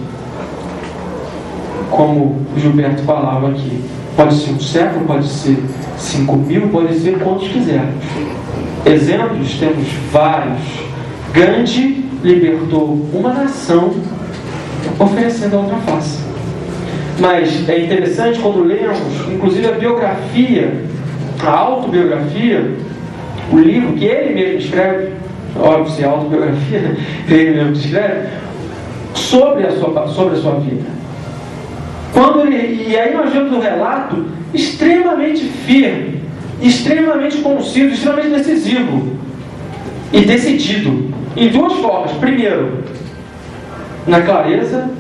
Como o Gilberto falava aqui, pode ser um século, pode ser 5.000, pode ser quantos quisermos. Exemplos temos vários. Gandhi libertou uma nação oferecendo a outra face. Mas é interessante quando lemos, inclusive a biografia, a autobiografia, o livro que ele mesmo escreve, óbvio, se é autobiografia, ele mesmo escreve, sobre a sua vida. E aí nós vemos um relato extremamente firme, extremamente conciso, extremamente decisivo e decidido, em duas formas. Primeiro, na clareza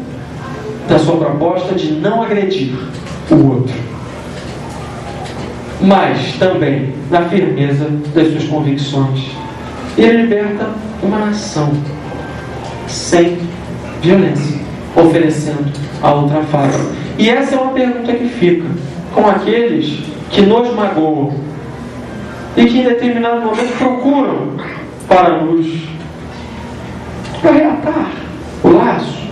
da sua proposta de não agredir o outro, mas também na firmeza das suas convicções. Ele liberta uma nação sem violência, oferecendo a outra face. E essa é uma pergunta que fica com aqueles que nos magoam e que em determinado momento procuram para reatar o laço,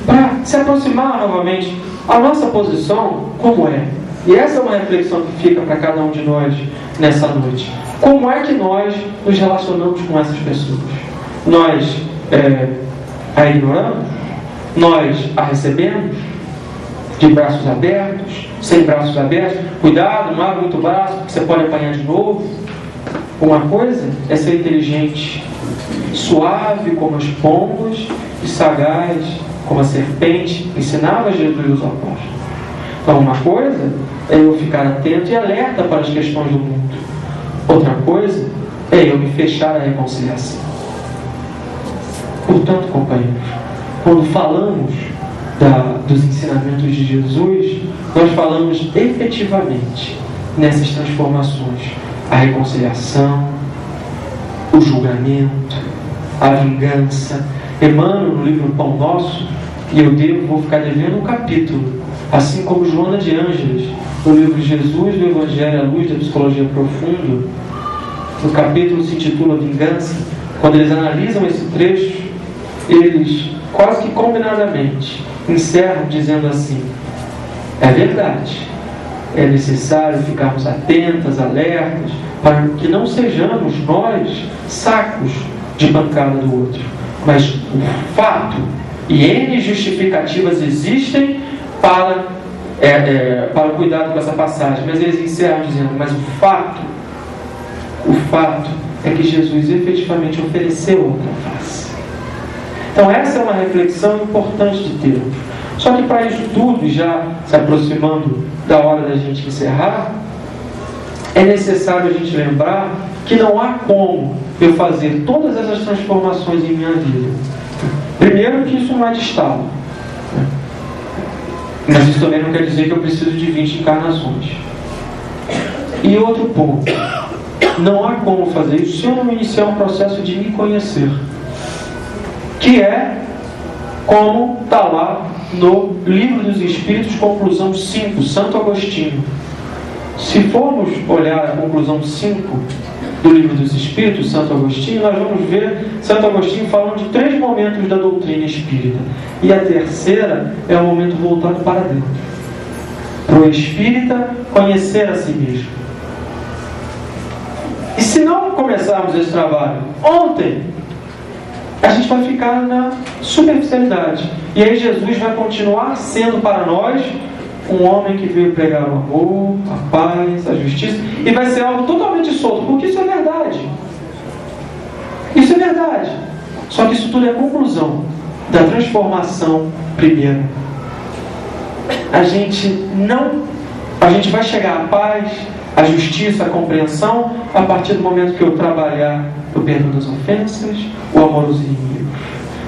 para se aproximar novamente. A nossa posição, como é? E essa é uma reflexão que fica para cada um de nós nessa noite. Como é que nós nos relacionamos com essas pessoas? Nós a ignoramos? Nós a recebemos de braços abertos? Sem braços abertos? Cuidado, não abre muito o braço, porque você pode apanhar de novo. Uma coisa é ser inteligente, suave como as pombas e sagaz como a serpente, ensinava Jesus aos apóstolos. Então, uma coisa é eu ficar atento e alerta para as questões do mundo. Outra coisa é eu me fechar à reconciliação. Portanto, companheiros, quando falamos dos ensinamentos de Jesus, nós falamos efetivamente nessas transformações: a reconciliação, o julgamento, a vingança. Emmanuel, no livro Pão Nosso, e vou ficar devendo um capítulo, assim como Joana de Ângeles, no livro Jesus do Evangelho à Luz da Psicologia Profunda, no capítulo se intitula Vingança. Quando eles analisam esse trecho, eles quase que combinadamente encerram dizendo assim: é verdade, é necessário ficarmos atentas, alertas, para que não sejamos nós sacos de pancada do outro. Mas o fato E N justificativas existem para o cuidado com essa passagem. Mas eles encerram dizendo, mas o fato é que Jesus efetivamente ofereceu outra face. Então essa é uma reflexão importante de ter. Só que para isso tudo, já se aproximando da hora da gente encerrar, é necessário a gente lembrar que não há como eu fazer todas essas transformações em minha vida. Primeiro que isso não é de estado. Mas isso também não quer dizer que eu preciso de 20 encarnações. E outro ponto, não há como fazer isso se eu não iniciar um processo de me conhecer, que é como está lá no Livro dos Espíritos, conclusão 5, Santo Agostinho. Se formos olhar a conclusão 5 do Livro dos Espíritos, Santo Agostinho, nós vamos ver Santo Agostinho falando de 3 momentos da doutrina espírita. E a terceira é o momento voltado para dentro. Para o espírita conhecer a si mesmo. E se não começarmos esse trabalho ontem, a gente vai ficar na superficialidade. E aí Jesus vai continuar sendo para nós um homem que veio pregar o amor, a paz, a justiça, e vai ser algo totalmente solto, porque isso é verdade. Isso é verdade. Só que isso tudo é a conclusão da transformação primeira. A gente vai chegar à paz, à justiça, à compreensão, a partir do momento que eu trabalhar o perdão das ofensas, o amor aos inimigos.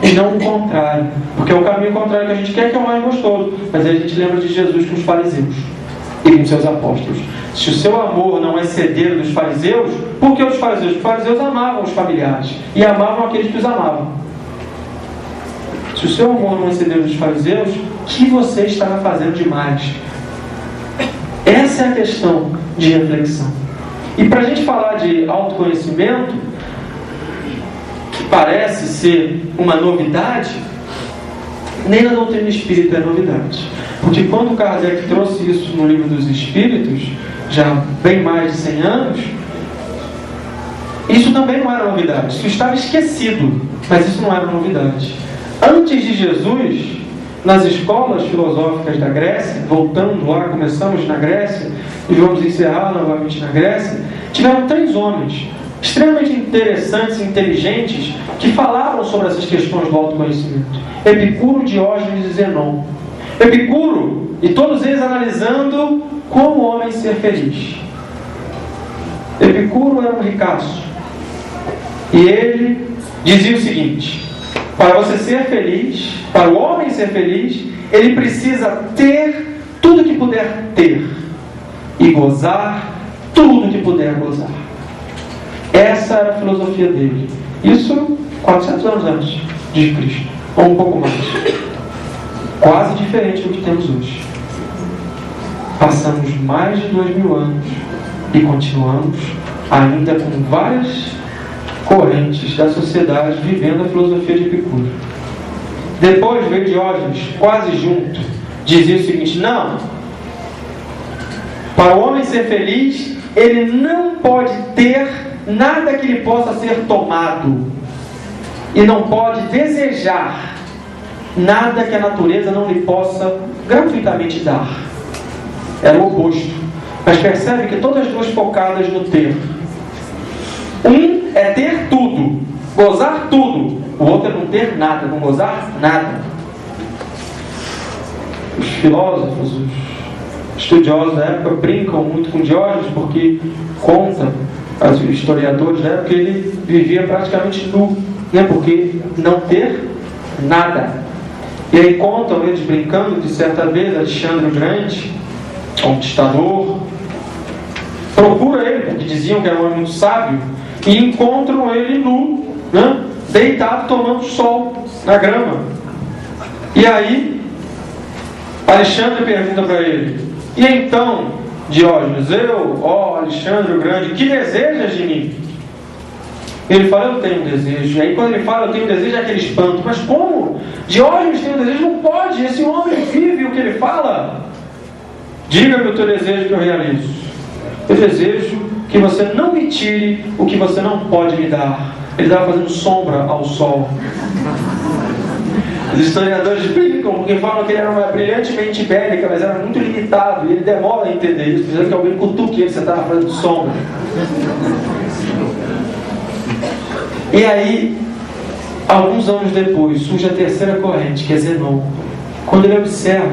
E não o contrário, porque é o caminho contrário que a gente quer, que é o mais gostoso. Mas aí a gente lembra de Jesus com os fariseus e com seus apóstolos. Se o seu amor não é ceder dos fariseus, por que os fariseus? Os fariseus amavam os familiares e amavam aqueles que os amavam. Se o seu amor não é ceder dos fariseus, o que você estará fazendo demais? Essa é a questão de reflexão. E para a gente falar de autoconhecimento, que parece ser uma novidade, nem na doutrina espírita é novidade. Porque quando Kardec trouxe isso no Livro dos Espíritos, já há bem mais de 100 anos, isso também não era novidade. Isso estava esquecido, mas isso não era novidade. Antes de Jesus, nas escolas filosóficas da Grécia, voltando lá, começamos na Grécia e vamos encerrar novamente na Grécia, tiveram 3 homens extremamente interessantes e inteligentes que falaram sobre essas questões do autoconhecimento: Epicuro, Diógenes e Zenon. Epicuro, e todos eles analisando como o homem ser feliz. Epicuro era um ricaço e ele dizia o seguinte: para você ser feliz, para o homem ser feliz, ele precisa ter tudo que puder ter e gozar tudo que puder gozar. Essa era a filosofia dele. Isso 400 anos antes de Cristo, ou um pouco mais. Quase diferente do que temos hoje. Passamos mais de 2000 anos e continuamos ainda com várias correntes da sociedade vivendo a filosofia de Epicuro. Depois veio Diógenes, quase junto, dizia o seguinte: não, para o homem ser feliz, ele não pode ter nada que lhe possa ser tomado, e não pode desejar nada que a natureza não lhe possa gratuitamente dar. Era o oposto. Mas percebe que todas as duas focadas no ter. Um é ter tudo, gozar tudo. O outro é não ter nada, não gozar nada. Os filósofos, os estudiosos da época brincam muito com Diógenes, porque conta, os historiadores da época, que ele vivia praticamente nu, né? Porque não ter nada. E aí contam eles brincando que certa vez Alexandre o Grande, conquistador, procura ele, porque diziam que era um homem muito sábio, e encontram ele nu, né? Deitado tomando sol na grama. E aí Alexandre pergunta para ele: e então, Diógenes, Alexandre o Grande, que desejas de mim? Ele fala: eu tenho um desejo. E aí quando ele fala eu tenho um desejo, é aquele espanto. Mas como? Diógenes tem um desejo? Não pode, esse homem vive o que ele fala. Diga-me o teu desejo que eu realizo. Eu desejo que você não me tire o que você não pode me dar. Ele estava fazendo sombra ao sol. Os historiadores brincam porque falam que ele era uma brilhantemente bélica, mas era muito limitado, e ele demora a entender isso, precisando que alguém cutuque ele, você está na frente do sombra. E aí, alguns anos depois, surge a terceira corrente, que é Zenon. Quando ele observa,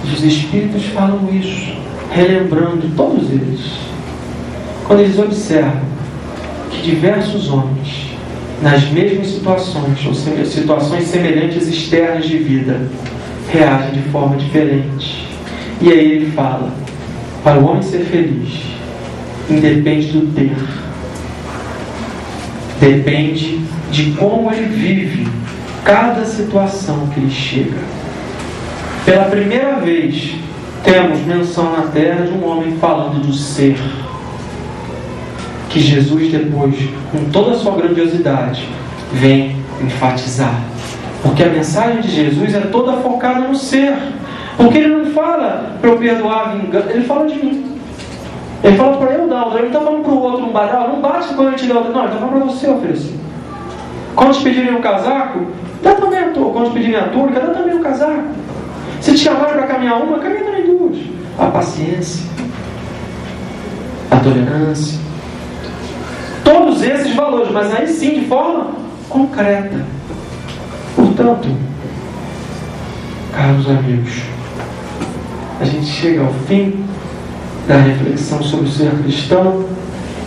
os espíritos falam isso, relembrando todos eles. Quando eles observam que diversos homens, nas mesmas situações, ou seja, situações semelhantes externas de vida, reagem de forma diferente. E aí ele fala, para o homem ser feliz, independe do ter. Depende de como ele vive cada situação que lhe chega. Pela primeira vez, temos menção na terra de um homem falando do ser, que Jesus depois, com toda a sua grandiosidade, vem enfatizar. Porque a mensagem de Jesus é toda focada no ser. Porque ele não fala para eu perdoar, vingança, ele fala de mim. Ele fala para eu dar, ele não está falando para o outro, não bate quando eu te der outro, não, ele está falando para você oferecer. Quando te pedirem um casaco, dá também a túnica. Quando te pedirem a túnica, dá também o casaco. Se te chamarem para caminhar uma, caminha também duas. A paciência, a tolerância, todos esses valores, mas aí sim de forma concreta. Portanto, caros amigos, a gente chega ao fim da reflexão sobre o ser cristão,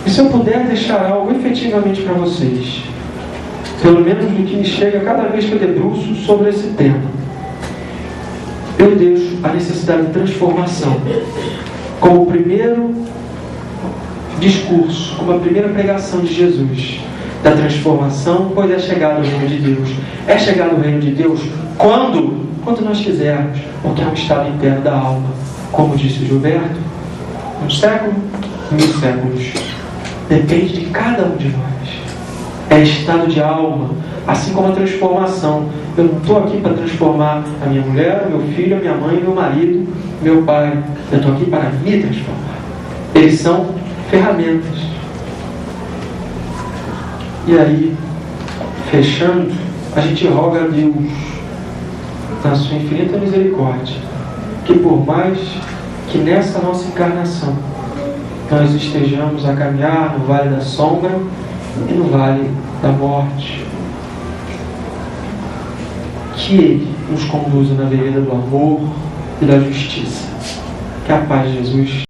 e se eu puder deixar algo efetivamente para vocês, pelo menos do que me chega cada vez que eu debruço sobre esse tema, eu deixo a necessidade de transformação como o primeiro discurso, como a primeira pregação de Jesus, da transformação, pois é chegado o reino de Deus. É chegado o reino de Deus quando? Quando nós quisermos, porque é um estado interno da alma, como disse o Gilberto, um século, 1000 séculos. Depende de cada um de nós. É estado de alma, assim como a transformação. Eu não estou aqui para transformar a minha mulher, o meu filho, a minha mãe, meu marido, meu pai. Eu estou aqui para me transformar. Eles são ferramentas. E aí, fechando, a gente roga a Deus, na sua infinita misericórdia, que por mais que nessa nossa encarnação nós estejamos a caminhar no vale da sombra e no vale da morte, que Ele nos conduza na vereda do amor e da justiça. Que a paz de Jesus